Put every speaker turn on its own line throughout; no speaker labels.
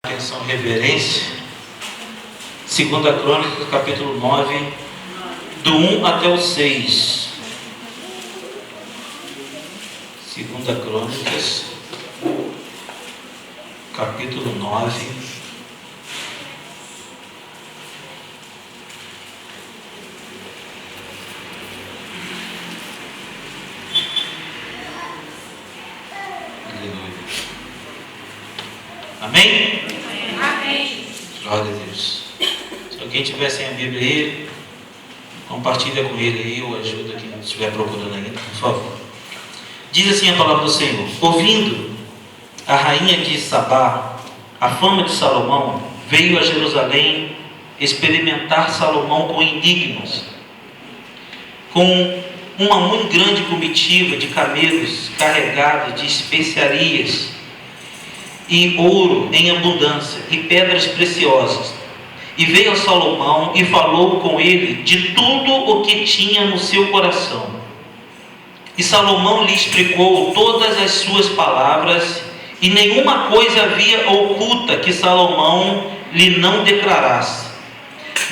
Atenção, reverência. 2 Crônicas, capítulo 9, do 1 até o 6. 2 Crônicas, capítulo 9. Aleluia. Amém?
Amém.
Glória a Deus. Se alguém tiver sem a Bíblia aí, compartilha com ele aí, ou ajuda quem estiver procurando ainda, por favor. Diz assim a palavra do Senhor: ouvindo a rainha de Sabá a fama de Salomão, veio a Jerusalém experimentar Salomão com enigmas, com uma muito grande comitiva de camelos carregados de especiarias e ouro em abundância e pedras preciosas. E veio a Salomão e falou com ele de tudo o que tinha no seu coração. E Salomão lhe explicou todas as suas palavras, e nenhuma coisa havia oculta que Salomão lhe não declarasse.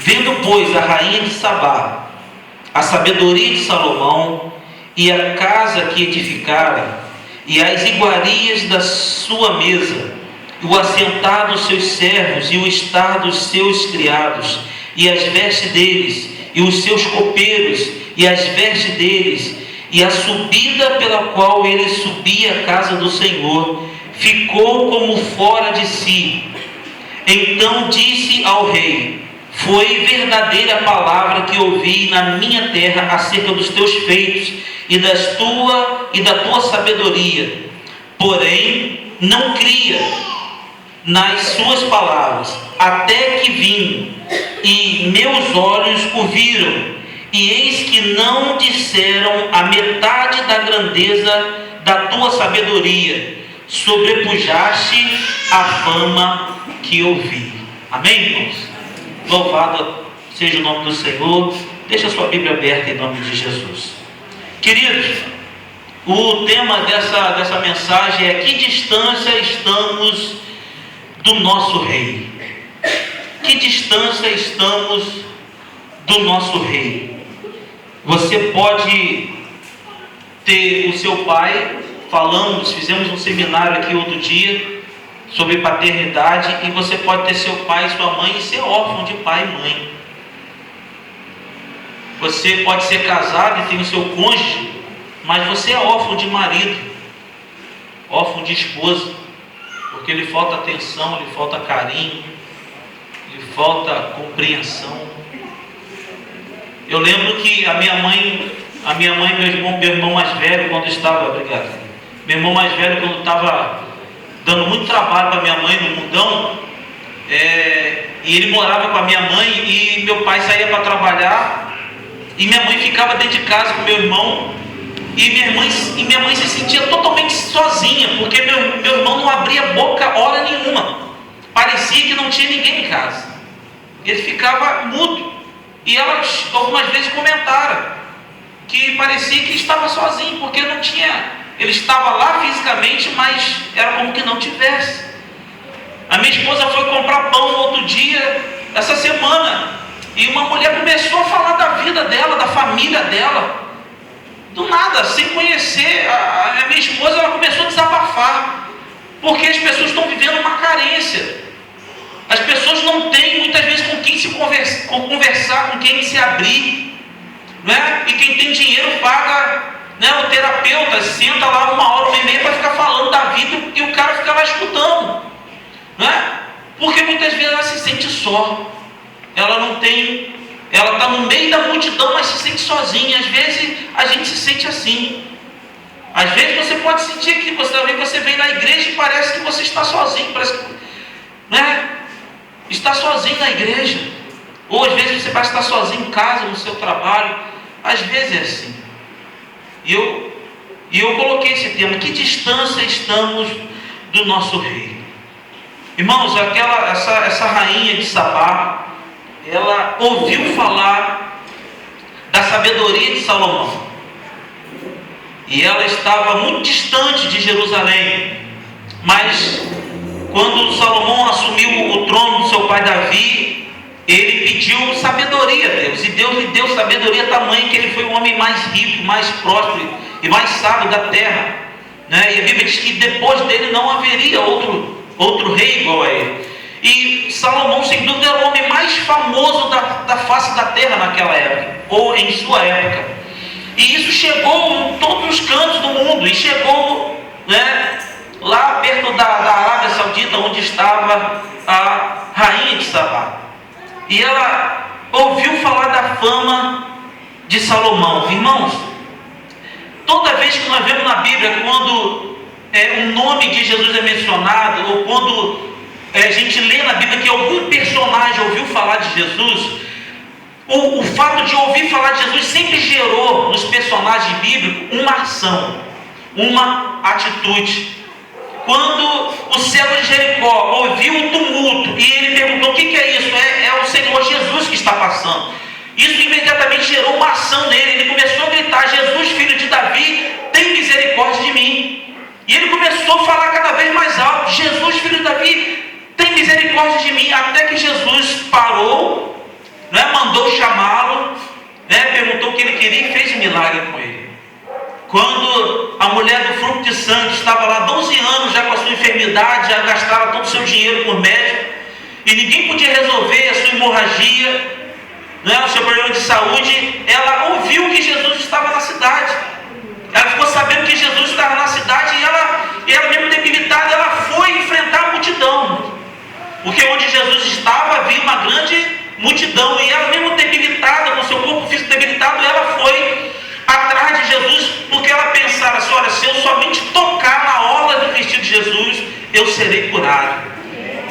Vendo, pois, a rainha de Sabá a sabedoria de Salomão, e a casa que edificara, e as iguarias da sua mesa, e o assentar dos seus servos, e o estar dos seus criados, e as vestes deles, e os seus copeiros, e as vestes deles, e a subida pela qual ele subia à casa do Senhor, ficou como fora de si. Então disse ao rei: foi verdadeira a palavra que ouvi na minha terra acerca dos teus feitos e da tua sabedoria. Porém, não cria nas suas palavras, até que vim, e meus olhos o viram, e eis que não disseram a metade da grandeza da tua sabedoria. Sobrepujaste a fama que ouvi. Amém, irmãos? Louvado seja o nome do Senhor. Deixa a sua Bíblia aberta em nome de Jesus. Queridos, o tema dessa mensagem é: que distância estamos do nosso Rei? Que distância estamos do nosso Rei? Você pode ter o seu pai, fizemos um seminário aqui outro dia sobre paternidade, e você pode ter seu pai e sua mãe e ser órfão de pai e mãe. Você pode ser casado e ter o seu cônjuge, mas você é órfão de marido, órfão de esposa, porque lhe falta atenção, lhe falta carinho, lhe falta compreensão. Eu lembro que a minha mãe e meu irmão mais velho, quando estava, meu irmão mais velho, quando estava dando muito trabalho para minha mãe no mundão, e ele morava com a minha mãe, e meu pai saía para trabalhar, e minha mãe ficava dentro de casa com meu irmão, e minha mãe se sentia totalmente sozinha, porque meu irmão não abria boca hora nenhuma, parecia que não tinha ninguém em casa, ele ficava mudo, e elas algumas vezes comentaram que parecia que estava sozinho, porque não tinha. Ele estava lá fisicamente, mas era como que não tivesse. A minha esposa foi comprar pão no outro dia, essa semana, e uma mulher começou a falar da vida dela, da família dela. Do nada, sem conhecer a minha esposa, ela começou a desabafar, porque as pessoas estão vivendo uma carência. As pessoas não têm muitas vezes com quem se conversar, com quem se abrir, não é? E quem tem dinheiro paga, né, o terapeuta, senta lá 1h30 para ficar falando da vida, e o cara fica lá escutando, né? Porque muitas vezes ela se sente só, ela está no meio da multidão, mas se sente sozinha. Às vezes a gente se sente assim. Às vezes você pode sentir que você vem na igreja e parece que você está sozinho, parece que, né, está sozinho na igreja, ou às vezes você parece estar sozinho em casa, no seu trabalho. Às vezes é assim. E eu coloquei esse tema: que distância estamos do nosso Rei? Irmãos, essa rainha de Sabá, ela ouviu falar da sabedoria de Salomão, e ela estava muito distante de Jerusalém, mas quando Salomão assumiu pai Davi, ele pediu sabedoria a Deus, e Deus lhe deu sabedoria tamanha que ele foi o homem mais rico, mais próspero e mais sábio da terra, né? E a Bíblia diz que depois dele não haveria outro rei igual a ele. E Salomão, sem dúvida, era o homem mais famoso da face da terra naquela época, ou em sua época. E isso chegou em todos os cantos do mundo, e chegou, né, lá perto da Arábia Saudita, onde estava a rainha de Sabá. E ela ouviu falar da fama de Salomão. Irmãos, toda vez que nós vemos na Bíblia, quando o nome de Jesus é mencionado, ou quando a gente lê na Bíblia que algum personagem ouviu falar de Jesus, o fato de ouvir falar de Jesus sempre gerou nos personagens bíblicos uma ação, uma atitude. Quando o cego de Jericó ouviu o tumulto e ele perguntou: o que é isso? É o Senhor Jesus que está passando. Isso imediatamente gerou uma ação nele. Ele começou a gritar: Jesus, filho de Davi, tem misericórdia de mim. E ele começou a falar cada vez mais alto: Jesus, filho de Davi, tem misericórdia de mim. Até que Jesus parou, né, mandou chamá-lo, né, perguntou o que ele queria e fez um milagre com ele. Quando a mulher do fluxo de sangue estava lá 12 anos já com a sua enfermidade, já gastava todo o seu dinheiro por médico, e ninguém podia resolver a sua hemorragia, né, o seu problema de saúde, ela ouviu que Jesus estava na cidade. Ela ficou sabendo que Jesus estava na cidade, e ela mesmo debilitada, ela foi enfrentar a multidão. Porque onde Jesus estava havia uma grande multidão, e ela mesmo debilitada, com seu corpo físico debilitado, ela foi atrás de Jesus, porque ela pensava assim: olha, se eu somente tocar na orla do vestido de Jesus, eu serei curado.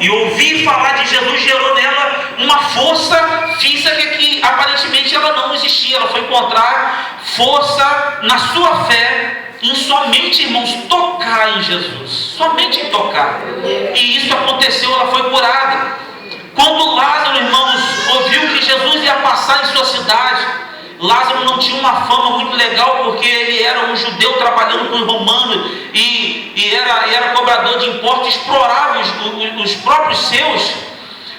E ouvir falar de Jesus gerou nela uma força física que aparentemente ela não existia. Ela foi encontrar força na sua fé em somente, irmãos, tocar em Jesus, somente em tocar. E isso aconteceu, ela foi curada. Quando Lázaro, irmãos, ouviu que Jesus ia passar em sua cidade, Lázaro não tinha uma fama muito legal, porque ele era um judeu trabalhando com os romanos e era cobrador de impostos, explorava os próprios seus,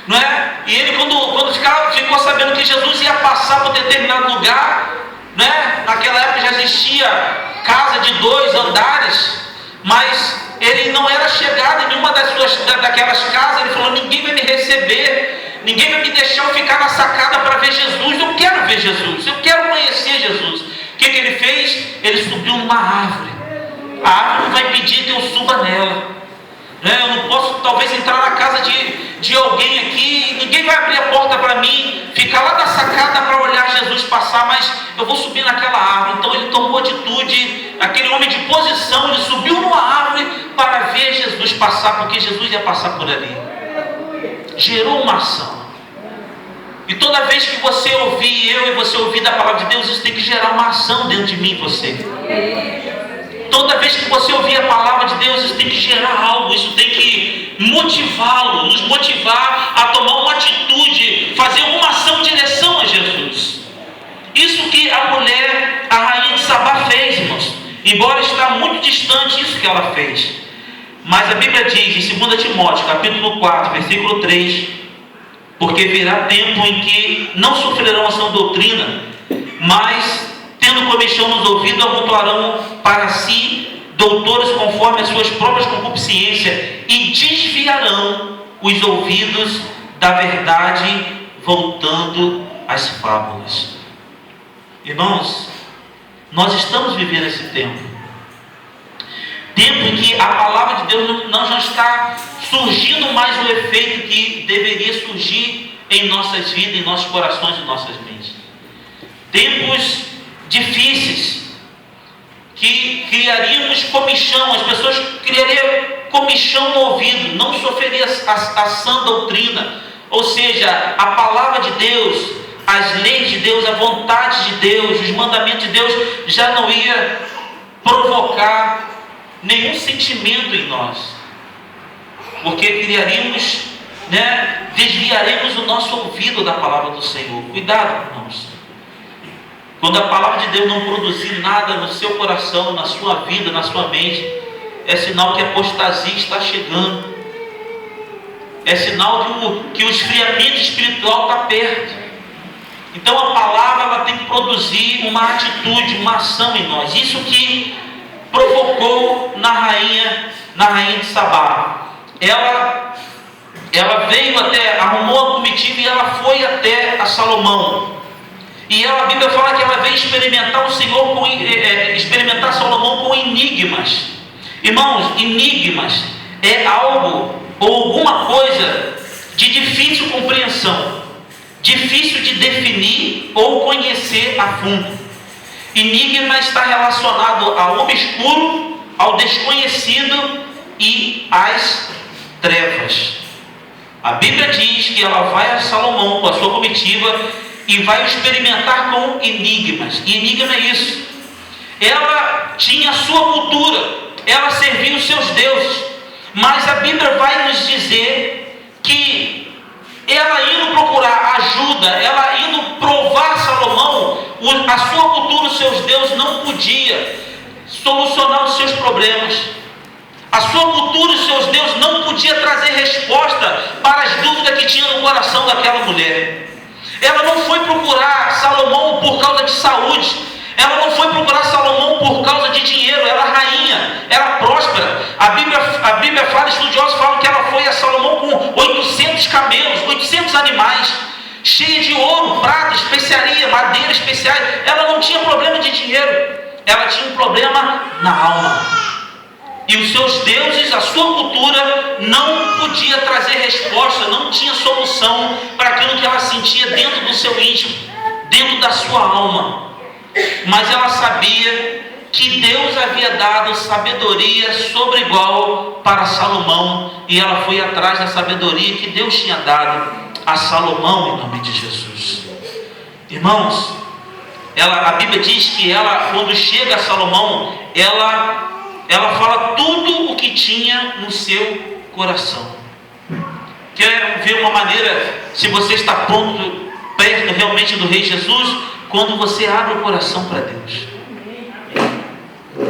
não é? E ele, quando ficou sabendo que Jesus ia passar por determinado lugar, né? Naquela época já existia casa de 2 andares, mas ele não era chegado em nenhuma daquelas casas. Ele falou: ninguém vai me receber, ninguém vai me deixar eu ficar na sacada para ver Jesus. Eu quero ver Jesus, eu quero conhecer Jesus. O que ele fez? Ele subiu numa árvore. A árvore vai pedir que eu suba nela, né? Eu não posso talvez entrar na casa de alguém aqui, ninguém vai abrir a porta para mim, ficar lá na sacada para olhar Jesus passar, mas eu vou subir naquela árvore. Então ele tomou atitude, aquele homem de posição, ele subiu numa árvore para ver Jesus passar, porque Jesus ia passar por ali. Gerou uma ação. E toda vez que você ouvir, eu e você ouvir da palavra de Deus, isso tem que gerar uma ação dentro de mim e você. Toda vez que você ouvir a palavra de Deus, isso tem que gerar algo, isso tem que motivá-lo, nos motivar a tomar uma atitude, fazer alguma ação em direção a Jesus. Isso que a mulher, a rainha de Sabá fez, irmãos. Embora está muito distante isso que ela fez. Mas a Bíblia diz em 2 Timóteo, capítulo 4, versículo 3: porque virá tempo em que não sofrerão a sã doutrina, mas, tendo comichão nos ouvidos, amontoarão para si doutores conforme as suas próprias concupiscências, e desviarão os ouvidos da verdade, voltando às fábulas. Irmãos, nós estamos vivendo esse tempo em que a palavra de Deus não já está surgindo mais o efeito que deveria surgir em nossas vidas, em nossos corações e nossas mentes. Tempos difíceis, que criaríamos comichão, as pessoas criariam comichão no ouvido, não sofreria a sã doutrina, ou seja, a palavra de Deus, as leis de Deus, a vontade de Deus, os mandamentos de Deus já não ia provocar nenhum sentimento em nós, porque criaríamos, né, desviaremos o nosso ouvido da palavra do Senhor. Cuidado, irmãos. Quando a palavra de Deus não produzir nada no seu coração, na sua vida, na sua mente, é sinal que a apostasia está chegando. é sinal que o esfriamento espiritual está perto. Então a palavra ela tem que produzir uma atitude, uma ação em nós. Isso que provocou na rainha de Sabá. Ela veio até, arrumou a comitiva e ela foi até a Salomão. E a Bíblia fala que ela veio experimentar o Senhor, experimentar Salomão com enigmas. Irmãos, enigmas é algo ou alguma coisa de difícil compreensão, difícil de definir ou conhecer a fundo. Enigma está relacionado ao obscuro, ao desconhecido e às trevas. A Bíblia diz que ela vai a Salomão com a sua comitiva e vai experimentar com enigmas. E enigma é isso. Ela tinha a sua cultura, ela servia os seus deuses, mas a Bíblia vai nos dizer que ela indo procurar ajuda, ela indo provar Salomão, a sua cultura, os seus deuses não podia solucionar os seus problemas. A sua cultura e os seus deuses não podia trazer resposta para as dúvidas que tinha no coração daquela mulher. Ela não foi procurar Salomão por causa de saúde. Ela não foi procurar Salomão por causa de dinheiro. Ela era rainha, era próspera. A Bíblia fala, estudiosos falam que ela foi a Salomão com 800 camelos, 800 animais, cheia de ouro, prata, especiaria, madeira especiais. Ela não tinha problema de dinheiro. Ela tinha um problema na alma. E os seus deuses, a sua cultura, não podia trazer resposta, não tinha solução para aquilo que ela sentia dentro do seu íntimo, dentro da sua alma. Mas ela sabia que Deus havia dado sabedoria sobre igual para Salomão, e ela foi atrás da sabedoria que Deus tinha dado a Salomão, em nome de Jesus. Irmãos, a Bíblia diz que ela, quando chega a Salomão, ela fala tudo o que tinha no seu coração. Quer ver uma maneira, se você está pronto, perto realmente do Rei Jesus, quando você abre o coração para Deus.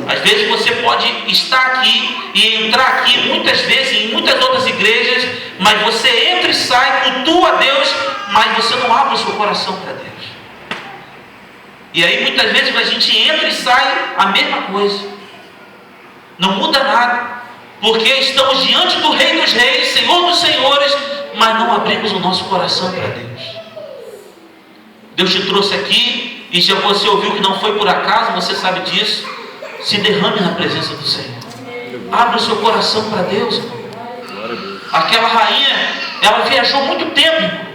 Às vezes você pode estar aqui e entrar aqui muitas vezes em muitas outras igrejas, mas você entra e sai, cultua a Deus, mas você não abre o seu coração para Deus. E aí muitas vezes a gente entra e sai a mesma coisa. Não muda nada, porque estamos diante do Rei dos Reis, Senhor dos Senhores, mas não abrimos o nosso coração para Deus. Deus te trouxe aqui, e já você ouviu que não foi por acaso, você sabe disso. Se derrame na presença do Senhor. Abra o seu coração para Deus. Aquela rainha, ela viajou muito tempo,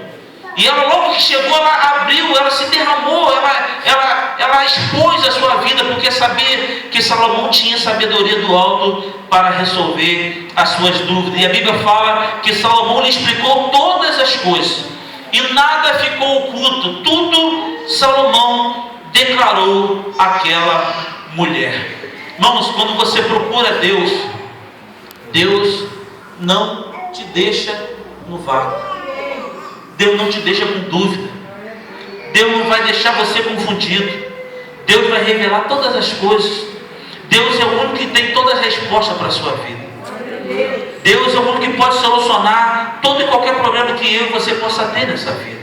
e ela logo que chegou, ela abriu, ela se derramou, ela expôs a sua vida, porque sabia que Salomão tinha sabedoria do alto para resolver as suas dúvidas. E a Bíblia fala que Salomão lhe explicou todas as coisas, e nada ficou oculto. Tudo Salomão declarou àquela mulher. Irmãos, quando você procura Deus, Deus não te deixa no vácuo. Deus não te deixa com dúvida. Deus não vai deixar você confundido. Deus vai revelar todas as coisas. Deus é o único que tem todas as respostas para a sua vida. Deus é o único que pode solucionar todo e qualquer problema que eu e você possa ter nessa vida.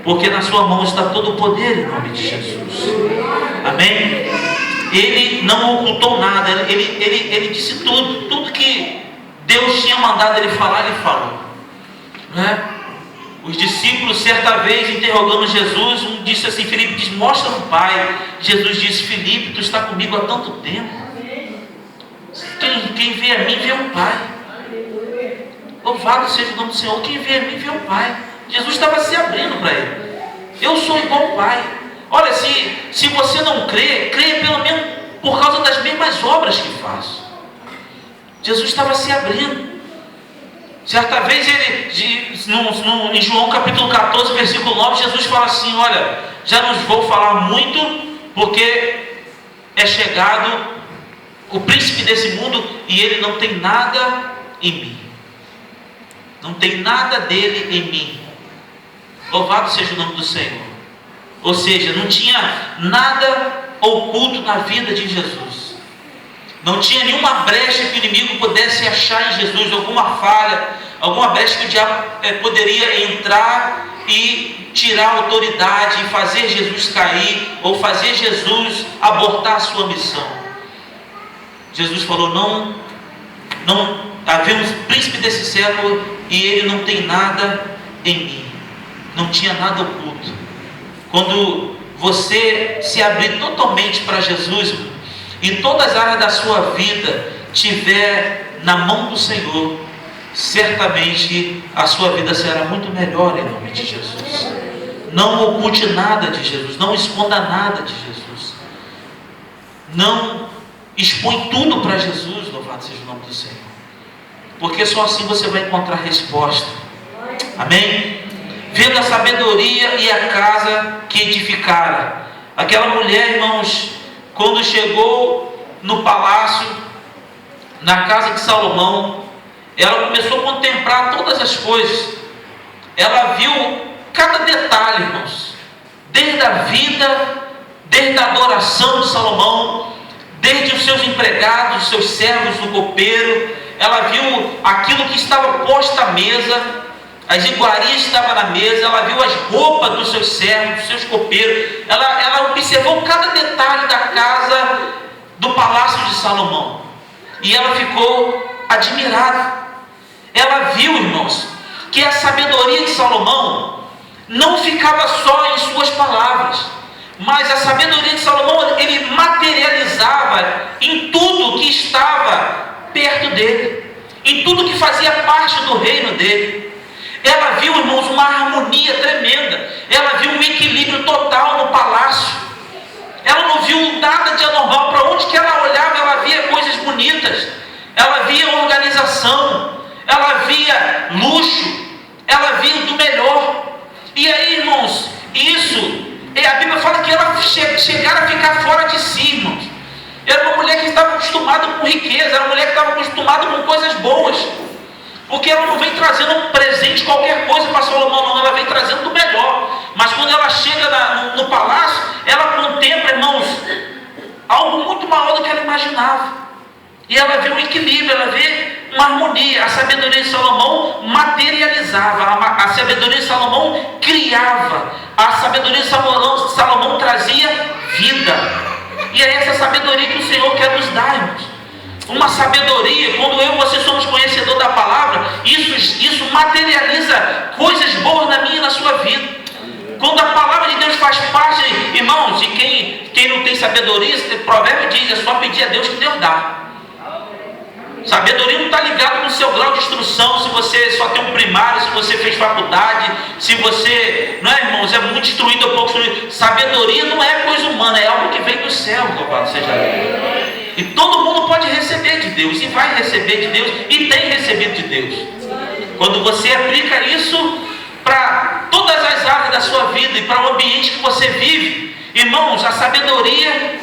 Porque na sua mão está todo o poder, em nome de Jesus. Amém? Ele não ocultou nada. Ele disse tudo. Tudo que Deus tinha mandado ele falar, ele falou. Não é? Os discípulos, certa vez, interrogando Jesus, um disse assim, Filipe diz, mostra o Pai. Jesus disse, Filipe, tu está comigo há tanto tempo. Quem vê a mim, vê o Pai. Louvado seja o nome do Senhor. Quem vê a mim, vê o Pai. Jesus estava se abrindo para ele. Eu sou igual ao Pai. Olha, se você não crê, crê pelo menos por causa das mesmas obras que faço. Jesus estava se abrindo. Certa vez em João capítulo 14, versículo 9, Jesus fala assim, olha, já não vou falar muito, porque é chegado o príncipe desse mundo e ele não tem nada em mim. Não tem nada dele em mim. Louvado seja o nome do Senhor. Ou seja, não tinha nada oculto na vida de Jesus. Não tinha nenhuma brecha que o inimigo pudesse achar em Jesus, alguma falha, alguma brecha que o diabo poderia entrar e tirar a autoridade, e fazer Jesus cair, ou fazer Jesus abortar a sua missão. Jesus falou: não havia um príncipe desse século e ele não tem nada em mim. Não tinha nada oculto. Quando você se abrir totalmente para Jesus, e todas as áreas da sua vida tiver na mão do Senhor, certamente a sua vida será muito melhor em nome de Jesus. Não oculte nada de Jesus, não esconda nada de Jesus, não expõe tudo para Jesus. Louvado seja o nome do Senhor, porque só assim você vai encontrar resposta. Amém? Vendo a sabedoria e a casa que edificara. Aquela mulher, irmãos, quando chegou no palácio, na casa de Salomão, ela começou a contemplar todas as coisas. Ela viu cada detalhe, irmãos, desde a vida, desde a adoração de Salomão, desde os seus empregados, os seus servos, o copeiro. Ela viu aquilo que estava posto à mesa, as iguarias estavam na mesa. Ela viu as roupas dos seus servos, dos seus copeiros. Ela observou cada detalhe da casa, do palácio de Salomão, e ela ficou admirada. Ela viu, irmãos, que a sabedoria de Salomão não ficava só em suas palavras, mas a sabedoria de Salomão, ele materializava em tudo que estava perto dele, em tudo que fazia parte do reino dele. Ela viu, irmãos, uma harmonia tremenda. Ela viu um equilíbrio total no palácio. Ela não viu nada de anormal. Para onde que ela olhava, ela via coisas bonitas. Ela via organização. Ela via luxo. Ela via do melhor. E aí, irmãos, isso, a Bíblia fala que ela chegaram a ficar fora de si, irmãos. Era uma mulher que estava acostumada com riqueza. Era uma mulher que estava acostumada com coisas boas. Porque ela não vem trazendo um presente, qualquer coisa para Salomão, não. Ela vem trazendo do melhor. Mas quando ela chega no palácio, ela contempla, irmãos, algo muito maior do que ela imaginava. E ela vê um equilíbrio, ela vê uma harmonia. A sabedoria de Salomão materializava, a sabedoria de Salomão criava, a sabedoria de Salomão trazia vida. E é essa sabedoria que o Senhor quer nos dar, irmãos. Uma sabedoria, quando eu e você somos conhecedor da palavra, isso materializa coisas boas na minha e na sua vida. Quando a palavra de Deus faz parte, irmãos, e quem não tem sabedoria, o provérbio diz: é só pedir a Deus que Deus dá. Sabedoria não está ligado com o seu grau de instrução, se você só tem um primário, se você fez faculdade, se você, não é, irmãos, é muito instruído ou pouco instruído. Sabedoria não é coisa humana, é algo que vem do céu, louvado seja Deus. E todo mundo pode receber de Deus, e vai receber de Deus, e tem recebido de Deus. Quando você aplica isso para todas as áreas da sua vida e para o ambiente que você vive, irmãos, a sabedoria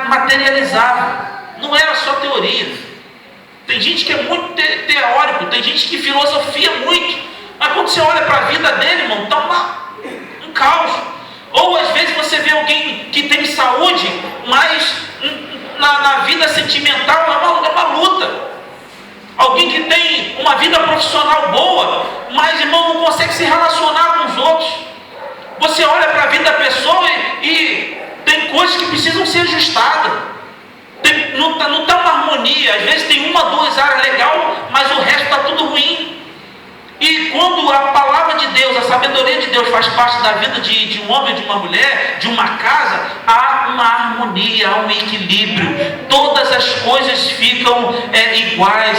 materializava, não era só teoria. Tem gente que é muito teórico, tem gente que filosofia muito, mas quando você olha para a vida dele, irmão, está um caos. Ou às vezes você vê alguém que tem saúde, mas na vida sentimental é uma luta. Alguém que tem uma vida profissional boa, mas, irmão, não consegue se relacionar com os outros. Você olha para a vida da pessoa e tem coisas que precisam ser ajustadas. Não está uma harmonia. Às vezes tem uma, duas áreas legal, mas o resto está tudo ruim. E quando a palavra de Deus, a sabedoria de Deus faz parte da vida de um homem, de uma mulher, de uma casa, há uma harmonia, há um equilíbrio. Todas as coisas ficam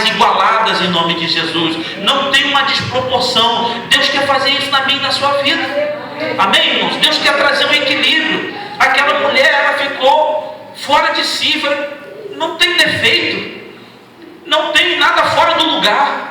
igualadas em nome de Jesus. Não tem uma desproporção. Deus quer fazer isso na minha e na sua vida. Amém, irmãos? Deus quer trazer um equilíbrio. Aquela mulher, ela ficou fora de si, não tem defeito, não tem nada fora do lugar.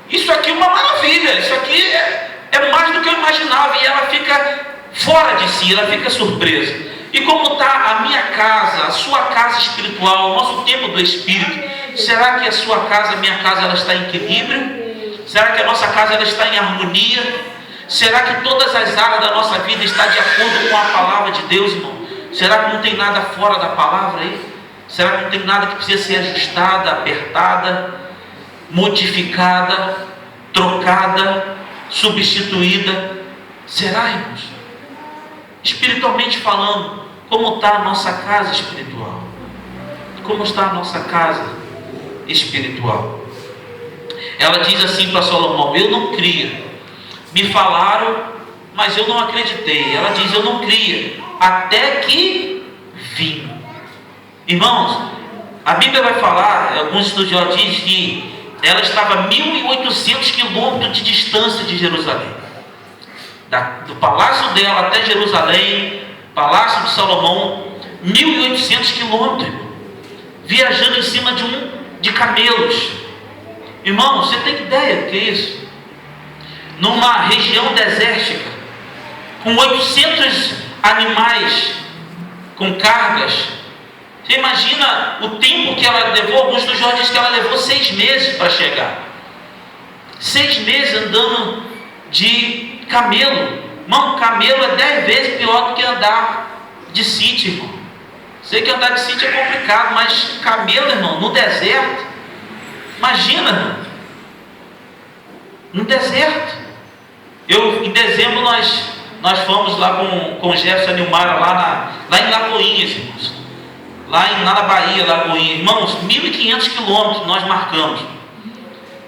Isso aqui é uma maravilha, isso aqui é mais do que eu imaginava. E ela fica fora de si, ela fica surpresa. E como está a minha casa, a sua casa espiritual, o nosso templo do Espírito? Será que a sua casa, a minha casa, ela está em equilíbrio? Será que a nossa casa ela está em harmonia? Será que todas as áreas da nossa vida estão de acordo com a palavra de Deus, irmão? Será que não tem nada fora da palavra aí? Será que não tem nada que precisa ser ajustada, apertada, modificada? trocada, substituída. Será, irmãos? Espiritualmente falando, como está a nossa casa espiritual? Como está a nossa casa espiritual? Ela diz assim para Salomão: eu não cria. Me falaram, mas eu não acreditei. Ela diz: eu não cria, até que vim. Irmãos, a Bíblia vai falar, alguns estudiosos dizem que ela estava a 1.800 quilômetros de distância de Jerusalém. Do palácio dela até Jerusalém, palácio de Salomão, 1.800 quilômetros, viajando em cima de camelos. Irmão, você tem ideia do que é isso? Numa região desértica, com 800 animais, com cargas. Você imagina o tempo que ela levou? Alguns dos jornais dizem que ela levou 6 meses para chegar. 6 meses andando de camelo. Irmão, camelo é 10 vezes pior do que andar de sítio, irmão. Sei que andar de sítio é complicado, mas camelo, irmão, no deserto. Imagina, irmão. No deserto. Em dezembro nós fomos lá com o Jefferson Nilmara lá em Lagoinhas, irmãos. Lá na Bahia, Lagoinha. Irmãos, 1.500 quilômetros nós marcamos.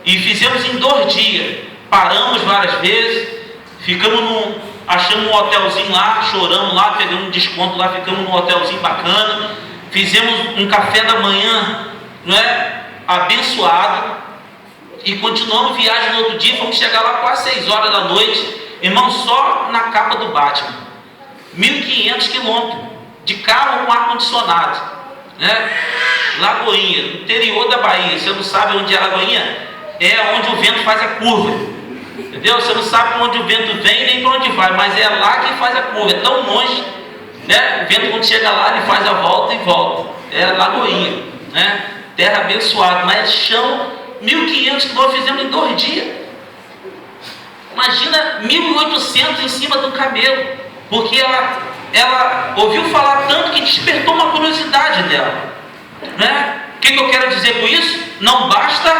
E fizemos em 2 dias. Paramos várias vezes. Achamos um hotelzinho lá, choramos lá, pegamos um desconto lá, ficamos num hotelzinho bacana. Fizemos um café da manhã, não é? Abençoado. E continuamos viagem no outro dia. Fomos chegar lá quase 6 horas da noite. Irmão, só na capa do Batman. 1.500 quilômetros. De carro com ar-condicionado, né? Lagoinha, interior da Bahia. Você não sabe onde é Lagoinha? É onde o vento faz a curva, entendeu? Você não sabe para onde o vento vem nem para onde vai, mas é lá que faz a curva. É tão longe, né? O vento, quando chega lá, ele faz a volta e volta. É Lagoinha, né? Terra abençoada, mas chão, 1.500 quilômetros fizemos em 2 dias. Imagina 1.800 em cima do camelo, porque ela ouviu falar tanto que despertou uma curiosidade dela, né? O que eu quero dizer com isso? Não basta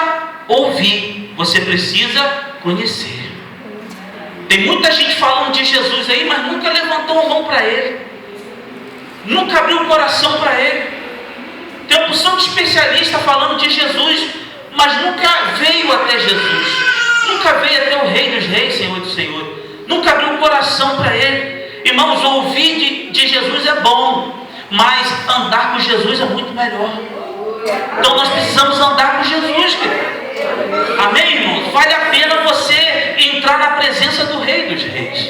ouvir, você precisa conhecer. Tem muita gente falando de Jesus aí, mas nunca levantou a mão para Ele, nunca abriu o coração para Ele. Tem uma porção de especialista falando de Jesus, mas nunca veio até Jesus, nunca veio até o Rei dos Reis, Senhor do Senhor, nunca abriu o coração para Ele. Irmãos, ouvir de Jesus é bom, mas andar com Jesus é muito melhor. Então nós precisamos andar com Jesus, querido. Amém, irmãos? Vale a pena você entrar na presença do Rei dos Reis.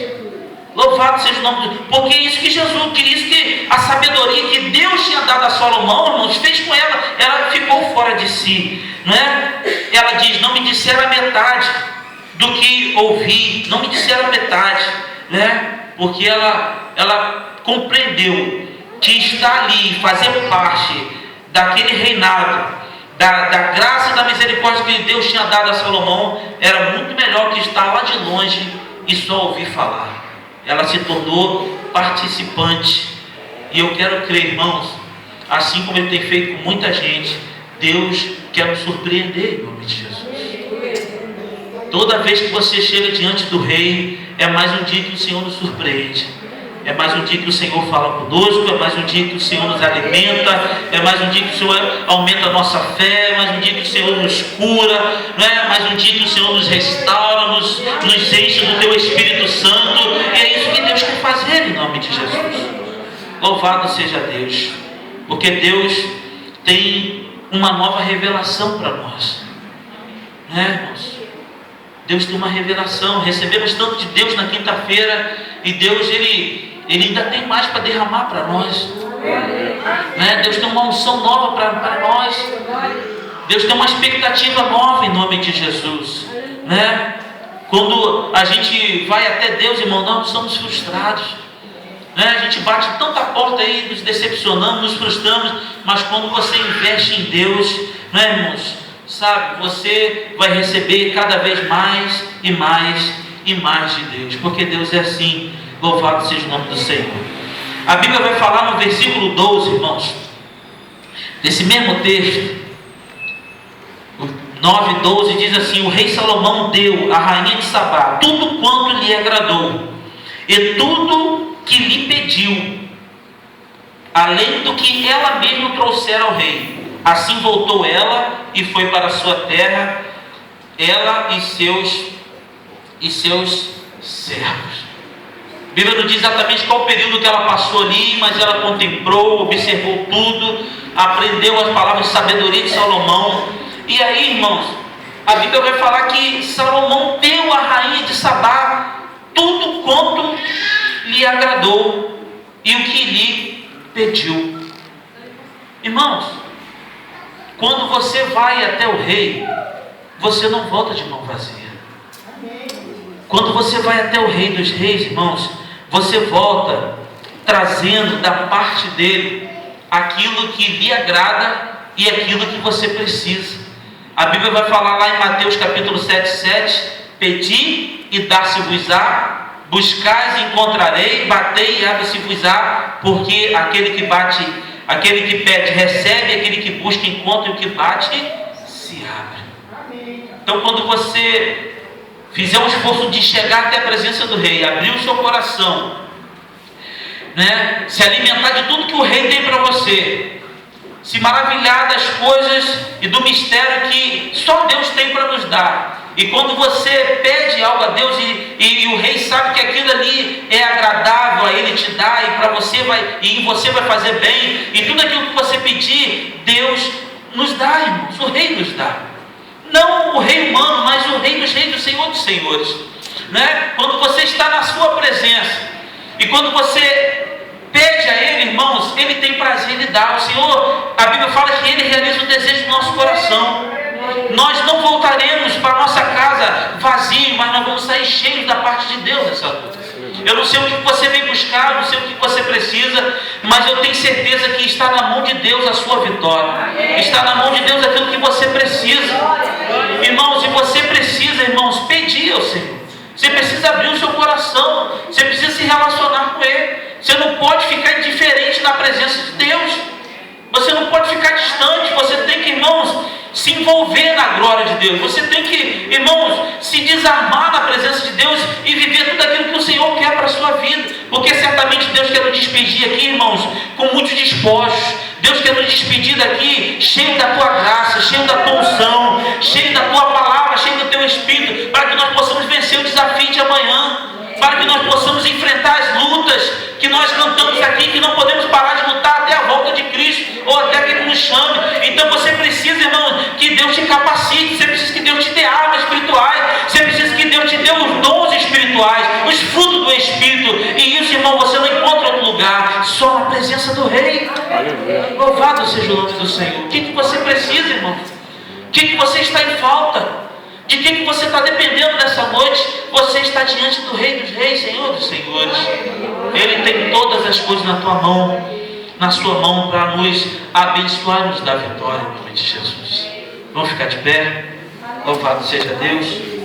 Louvado seja o nome de Deus. Porque é isso que Jesus queria, isso que a sabedoria que Deus tinha dado a Salomão, irmãos, fez com ela. Ela ficou fora de si, não é? Ela diz: não me disseram a metade do que ouvi, não me disseram a metade, né? Porque ela compreendeu que estar ali, fazer parte daquele reinado, da graça e da misericórdia que Deus tinha dado a Salomão, era muito melhor que estar lá de longe e só ouvir falar. Ela se tornou participante. E eu quero crer, irmãos, assim como Ele tem feito com muita gente, Deus quer nos surpreender em nome de Jesus. Toda vez que você chega diante do Rei, é mais um dia que o Senhor nos surpreende. É mais um dia que o Senhor fala conosco, é mais um dia que o Senhor nos alimenta, é mais um dia que o Senhor aumenta a nossa fé, é mais um dia que o Senhor nos cura, não é? Mais um dia que o Senhor nos restaura, nos enche do Teu Espírito Santo. E é isso que Deus quer fazer em nome de Jesus. Louvado seja Deus, porque Deus tem uma nova revelação para nós, não é, irmãos? Deus tem uma revelação. Recebemos tanto de Deus na quinta-feira, e Deus ele ainda tem mais para derramar para nós, né? Deus tem uma unção nova para nós. Deus tem uma expectativa nova em nome de Jesus, né? Quando a gente vai até Deus, irmão, nós somos frustrados, né? A gente bate tanta porta aí, nos decepcionamos, nos frustramos, mas quando você investe em Deus, né, irmãos, sabe, você vai receber cada vez mais e mais e mais de Deus, porque Deus é assim. Louvado seja o nome do Senhor. A Bíblia vai falar no versículo 12, irmãos, desse mesmo texto, 9:12 diz assim: o rei Salomão deu à rainha de Sabá tudo quanto lhe agradou, e tudo que lhe pediu, além do que ela mesma trouxera ao rei. Assim voltou ela e foi para a sua terra, ela e seus servos. A Bíblia não diz exatamente qual o período que ela passou ali, mas ela contemplou, observou tudo, aprendeu as palavras de sabedoria de Salomão. E aí, irmãos, a Bíblia vai falar que Salomão deu à rainha de Sabá tudo quanto lhe agradou e o que lhe pediu. Irmãos, quando você vai até o rei, você não volta de mão vazia. Quando você vai até o rei dos reis, irmãos, você volta trazendo da parte dele aquilo que lhe agrada e aquilo que você precisa. A Bíblia vai falar lá em Mateus capítulo 7:7: pedi e dar-se-vos-á, buscais e encontrarei, batei e abre-se-vos-á, porque aquele que pede recebe, aquele que busca encontra, e o que bate se abre. Então, quando você fizer um esforço de chegar até a presença do rei, abrir o seu coração, né? Se alimentar de tudo que o rei tem para você, se maravilhar das coisas e do mistério que só Deus tem para nos dar. E quando você pede algo a Deus e o rei sabe que aquilo ali é agradável a ele te dar, e você vai fazer bem, e tudo aquilo que você pedir, Deus nos dá, irmãos. O rei nos dá. Não o rei humano, mas o rei dos reis, do Senhor dos senhores, né? Quando você está na sua presença e quando você pede a Ele, irmãos, Ele tem prazer em dar. O Senhor, a Bíblia fala que Ele realiza o desejo do nosso coração. Nós não voltaremos para a nossa casa vazio, mas nós vamos sair cheios da parte de Deus nessa luta. Eu não sei o que você vem buscar, não sei o que você precisa, mas eu tenho certeza que está na mão de Deus a sua vitória. Está na mão de Deus aquilo que você precisa. Irmãos, e você precisa, irmãos, pedir ao Senhor. Você precisa abrir o seu coração. Você precisa se relacionar com Ele. Você não pode ficar indiferente na presença de Deus. Você não pode ficar distante. Você tem que, irmãos, se envolver na glória de Deus. Você tem que, irmãos, se desarmar na presença de Deus e viver tudo aquilo que o Senhor quer para a sua vida. Porque certamente Deus quer nos despedir aqui, irmãos, com muitos despojos. Deus quer nos despedir daqui cheio da tua graça, cheio da tua unção, cheio da tua palavra, cheio do teu Espírito, para que nós possamos vencer o desafio de amanhã, para que nós possamos enfrentar as lutas que nós cantamos aqui, que não podemos parar de lutar até a volta de Cristo, ou até que Ele nos chame. Então você precisa, irmão, que Deus te capacite, você precisa que Deus te dê armas espirituais, você precisa que Deus te dê os dons espirituais, os frutos do Espírito, e isso, irmão, você não encontra em outro lugar, só na presença do Rei. Louvado seja o nome do Senhor. O que você precisa, irmão? O que você está em falta? De que você está dependendo nessa noite? Você está diante do Rei dos Reis, Senhor dos Senhores. Ele tem todas as coisas na tua mão, na sua mão, para nos abençoar e nos dar vitória, em nome de Jesus. Vamos ficar de pé. Louvado seja Deus.